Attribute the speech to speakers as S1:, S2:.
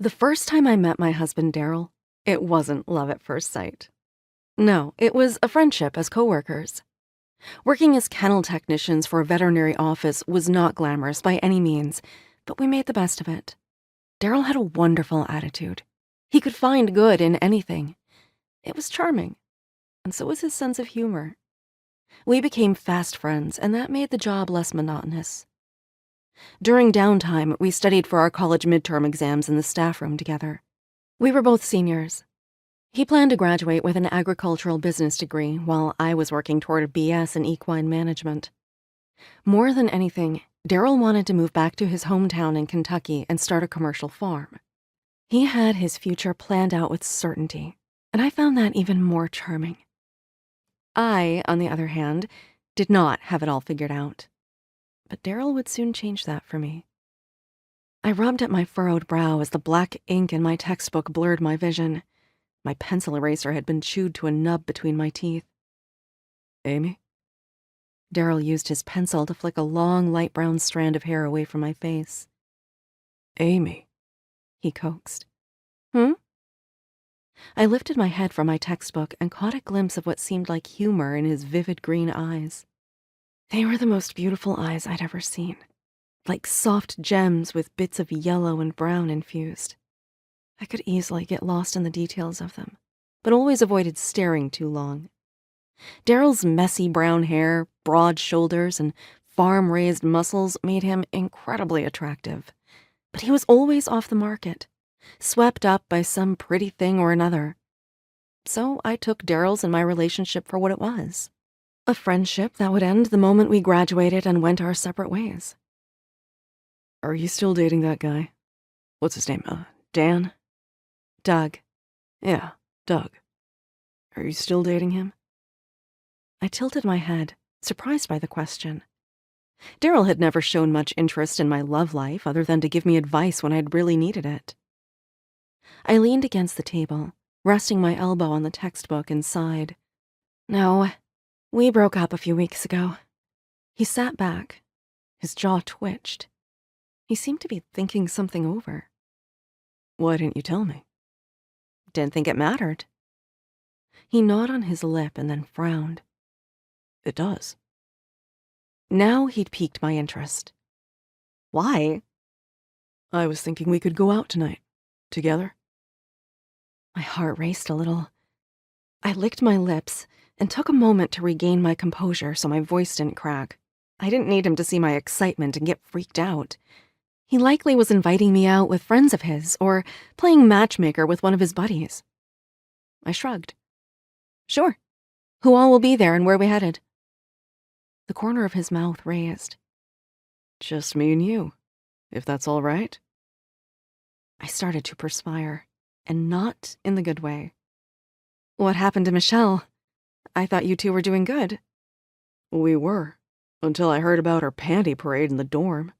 S1: The first time I met my husband, Daryl, it wasn't love at first sight. No, it was a friendship as coworkers. Working as kennel technicians for a veterinary office was not glamorous by any means, but we made the best of it. Daryl had a wonderful attitude. He could find good in anything. It was charming, and so was his sense of humor. We became fast friends, and that made the job less monotonous. During downtime, we studied for our college midterm exams in the staff room together. We were both seniors. He planned to graduate with an agricultural business degree, while I was working toward a BS in equine management. More than anything, Daryl wanted to move back to his hometown in Kentucky and start a commercial farm. He had his future planned out with certainty, and I found that even more charming. I, on the other hand, did not have it all figured out. But Daryl would soon change that for me. I rubbed at my furrowed brow as the black ink in my textbook blurred my vision. My pencil eraser had been chewed to a nub between my teeth. "Amy?" Daryl used his pencil to flick a long, light brown strand of hair away from my face. "Amy," he coaxed. "Hmm?" I lifted my head from my textbook and caught a glimpse of what seemed like humor in his vivid green eyes. They were the most beautiful eyes I'd ever seen, like soft gems with bits of yellow and brown infused. I could easily get lost in the details of them, but always avoided staring too long. Daryl's messy brown hair, broad shoulders, and farm-raised muscles made him incredibly attractive, but he was always off the market, swept up by some pretty thing or another. So I took Daryl's and my relationship for what it was. A friendship that would end the moment we graduated and went our separate ways. "Are you still dating that guy? What's his name? Dan?" "Doug." "Yeah, Doug. Are you still dating him?" I tilted my head, surprised by the question. Daryl had never shown much interest in my love life other than to give me advice when I'd really needed it. I leaned against the table, resting my elbow on the textbook, and sighed. "No, we broke up a few weeks ago." He sat back. His jaw twitched. He seemed to be thinking something over. "Why didn't you tell me?" "Didn't think it mattered." He gnawed on his lip and then frowned. "It does." Now he'd piqued my interest. "Why?" "I was thinking we could go out tonight. Together." My heart raced a little. I licked my lips and took a moment to regain my composure so my voice didn't crack. I didn't need him to see my excitement and get freaked out. He likely was inviting me out with friends of his or playing matchmaker with one of his buddies. I shrugged. "Sure. Who all will be there and where we headed?" The corner of his mouth raised. "Just me and you, if that's all right." I started to perspire, and not in the good way. "What happened to Michelle? I thought you two were doing good." "We were, until I heard about her panty parade in the dorm."